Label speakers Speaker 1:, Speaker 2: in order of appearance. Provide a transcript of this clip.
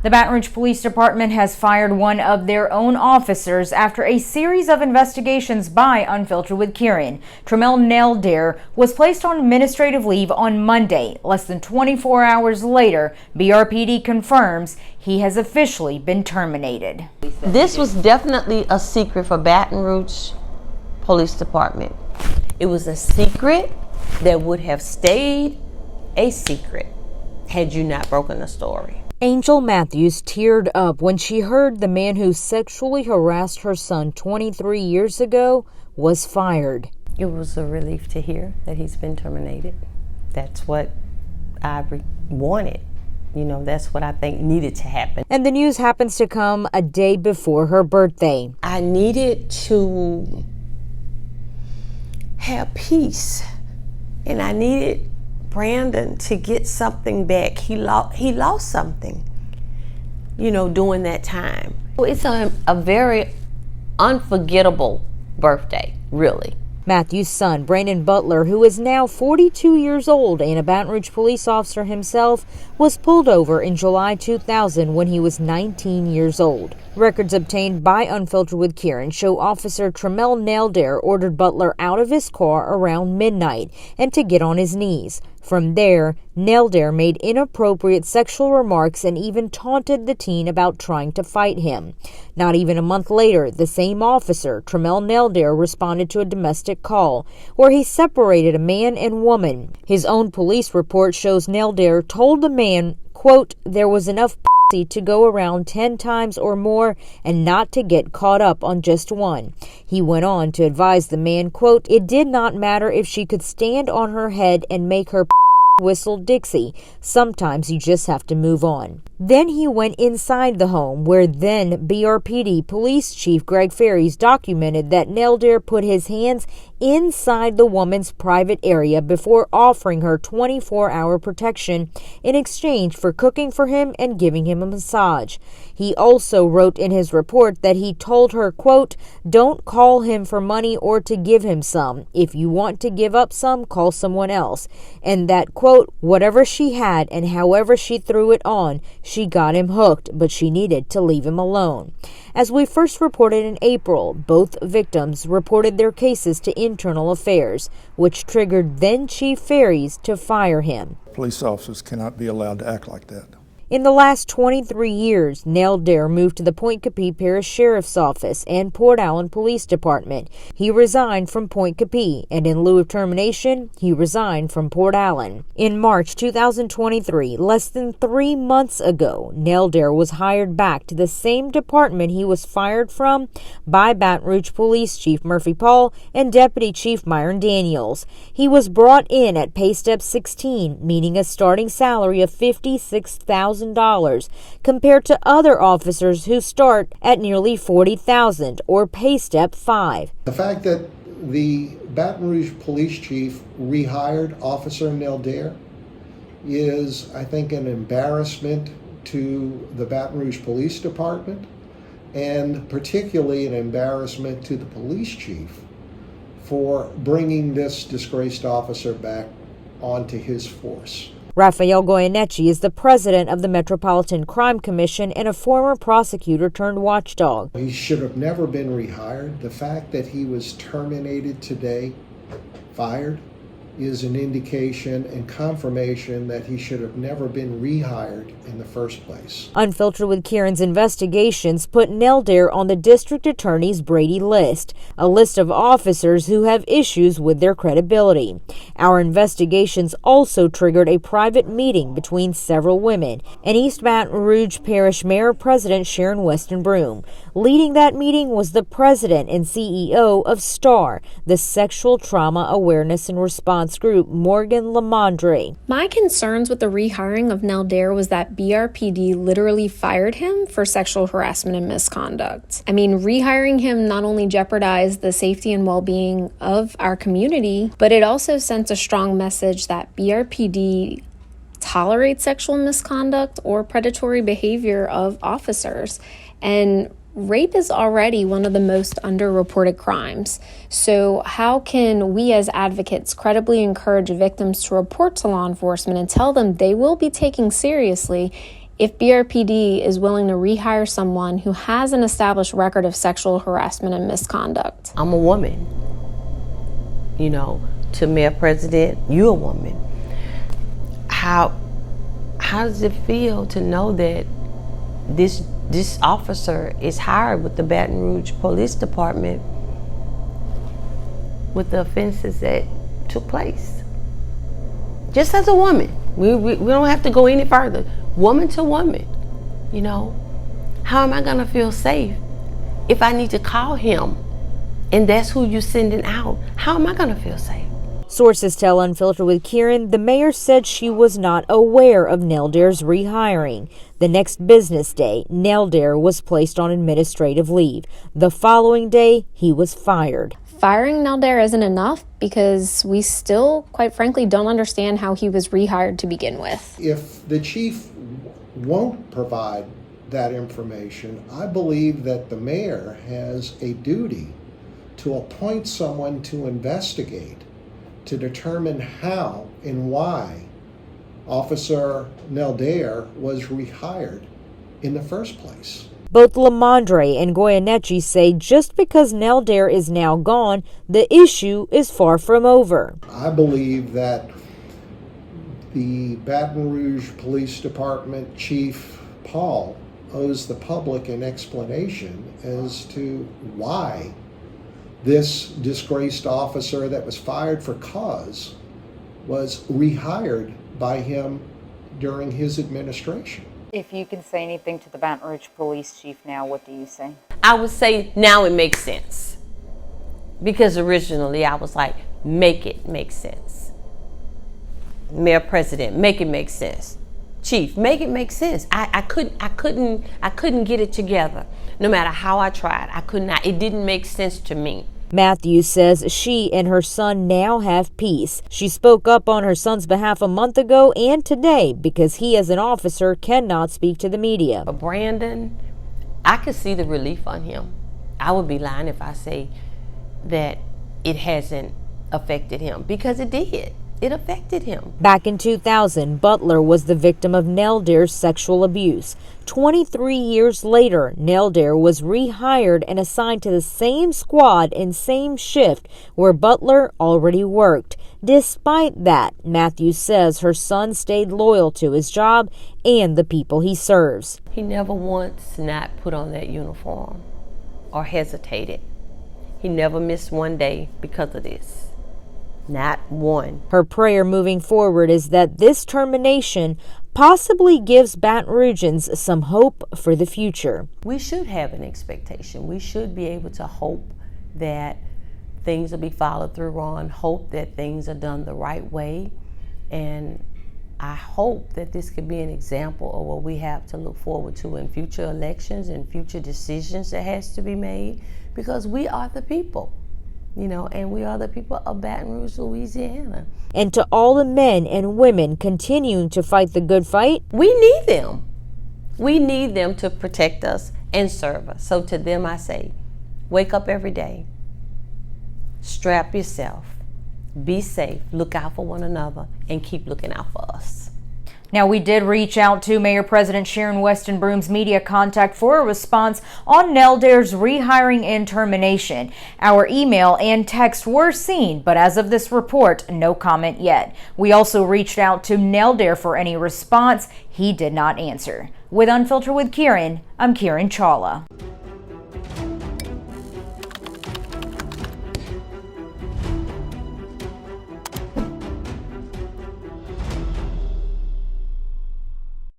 Speaker 1: The Baton Rouge Police Department has fired one of their own officers after a series of investigations by Unfiltered with Kiran. Tremelle Neldare was placed on administrative leave on Monday. Less than 24 hours later, BRPD confirms he has officially been terminated.
Speaker 2: This was definitely a secret for Baton Rouge Police Department. It was a secret that would have stayed a secret had you not broken the story.
Speaker 1: Angel Matthews teared up when she heard the man who sexually harassed her son 23 years ago was fired.
Speaker 2: It was a relief to hear that he's been terminated. That's what I wanted. You know, that's what I think needed to happen.
Speaker 1: And the news happens to come a day before her birthday.
Speaker 2: I needed to have peace, and I needed Brandon to get something back. He lost something, you know, during that time. It's a very unforgettable birthday, really.
Speaker 1: Matthew's son, Brandon Butler, who is now 42 years old and a Baton Rouge police officer himself, was pulled over in July 2000 when he was 19 years old. Records obtained by Unfiltered with Kiran show Officer Tremelle Neldare ordered Butler out of his car around midnight and to get on his knees. From there, Neldare made inappropriate sexual remarks and even taunted the teen about trying to fight him. Not even a month later, the same officer, Tremelle Neldare, responded to a domestic call where he separated a man and woman. His own police report shows Neldare told the man, quote, "There was enough to go around 10 times or more and not to get caught up on just one." He went on to advise the man, quote, "It did not matter if she could stand on her head and make her whistle Dixie. Sometimes you just have to move on." Then he went inside the home where then BRPD Police Chief Greg Ferries documented that Neldare put his hands inside the woman's private area before offering her 24-hour protection in exchange for cooking for him and giving him a massage. He also wrote in his report that he told her, quote, "Don't call him for money or to give him some. If you want to give up some, call someone else." And that, quote, "Whatever she had and however she threw it on, she got him hooked, but she needed to leave him alone." As we first reported in April, both victims reported their cases to Internal Affairs, which triggered then Chief Ferries to fire him.
Speaker 3: Police officers cannot be allowed to act like that.
Speaker 1: In the last 23 years, Neldare moved to the Point Capee Parish Sheriff's Office and Port Allen Police Department. He resigned from Point Capee, and in lieu of termination, he resigned from Port Allen. In March 2023, less than 3 months ago, Neldare was hired back to the same department he was fired from by Baton Rouge Police Chief Murphy Paul and Deputy Chief Myron Daniels. He was brought in at pay step 16, meaning a starting salary of $56,000. Compared to other officers who start at nearly $40,000 or pay step 5.
Speaker 4: The fact that the Baton Rouge police chief rehired Officer Neldare is, I think, an embarrassment to the Baton Rouge Police Department, and particularly an embarrassment to the police chief for bringing this disgraced officer back onto his force.
Speaker 1: Raphael Ganachi is the president of the Metropolitan Crime Commission and a former prosecutor turned watchdog.
Speaker 4: He should have never been rehired. The fact that he was terminated today, fired, is an indication and confirmation that he should have never been rehired in the first place.
Speaker 1: Unfiltered with Kiran's investigations put Neldare on the district attorney's Brady list, a list of officers who have issues with their credibility. Our investigations also triggered a private meeting between several women and East Baton Rouge Parish Mayor President Sharon Weston Broom. Leading that meeting was the president and CEO of STAR, the Sexual Trauma Awareness and Response Group, Morgan Lamondre.
Speaker 5: My concerns with the rehiring of Neldare was that BRPD literally fired him for sexual harassment and misconduct. I mean, rehiring him not only jeopardized the safety and well-being of our community, but it also sent a strong message that BRPD tolerates sexual misconduct or predatory behavior of officers. And rape is already one of the most underreported crimes. So how can we as advocates credibly encourage victims to report to law enforcement and tell them they will be taken seriously If BRPD is willing to rehire someone who has an established record of sexual harassment and misconduct.
Speaker 2: I'm a woman. You know, to Mayor President, you're a woman. How does it feel to know that this officer is hired with the Baton Rouge Police Department with the offenses that took place? Just as a woman, we don't have to go any further. Woman to woman, you know, how am I gonna feel safe if I need to call him and that's who you're sending out? How am I gonna feel safe?
Speaker 1: Sources tell Unfiltered with Kiran the mayor said she was not aware of Neldare's rehiring. The next business day, Neldare was placed on administrative leave. The following day, he was fired.
Speaker 5: Firing Neldare isn't enough because we still, quite frankly, don't understand how he was rehired to begin with.
Speaker 4: If the chief won't provide that information, I believe that the mayor has a duty to appoint someone to investigate, to determine how and why Officer Neldare was rehired in the first place.
Speaker 1: Both Lamondre and Ganachi say just because Neldare is now gone, the issue is far from over.
Speaker 4: I believe that the Baton Rouge Police Department Chief Paul owes the public an explanation as to why this disgraced officer that was fired for cause was rehired by him during his administration.
Speaker 6: If you can say anything to the Baton Rouge Police Chief now, what do you say?
Speaker 2: I would say now it makes sense. Because originally I was like, make it make sense. Mayor President, make it make sense. Chief, make it make sense. I couldn't get it together. No matter how I tried, I could not. It didn't make sense to me.
Speaker 1: Matthews says she and her son now have peace. She spoke up on her son's behalf a month ago and today because he, as an officer, cannot speak to the media.
Speaker 2: But Brandon, I could see the relief on him. I would be lying if I say that it hasn't affected him, because it did. It affected him.
Speaker 1: Back in 2000, Butler was the victim of Neldare's sexual abuse. 23 years later, Neldare was rehired and assigned to the same squad and same shift where Butler already worked. Despite that, Matthews says her son stayed loyal to his job and the people he serves.
Speaker 2: He never once not put on that uniform or hesitated. He never missed one day because of this. Not one.
Speaker 1: Her prayer moving forward is that this termination possibly gives Baton Rougeans some hope for the future.
Speaker 2: We should have an expectation. We should be able to hope that things will be followed through on, hope that things are done the right way. And I hope that this could be an example of what we have to look forward to in future elections and future decisions that has to be made, because we are the people. You know, and we are the people of Baton Rouge, Louisiana.
Speaker 1: And to all the men and women continuing to fight the good fight,
Speaker 2: we need them. We need them to protect us and serve us. So to them I say, wake up every day, strap yourself, be safe, look out for one another, and keep looking out for us.
Speaker 6: Now, we did reach out to Mayor President Sharon Weston Broom's media contact for a response on Neldare's rehiring and termination. Our email and text were seen, but as of this report, no comment yet. We also reached out to Neldare for any response. He did not answer. With Unfiltered with Kiran, I'm Kiran Chawla.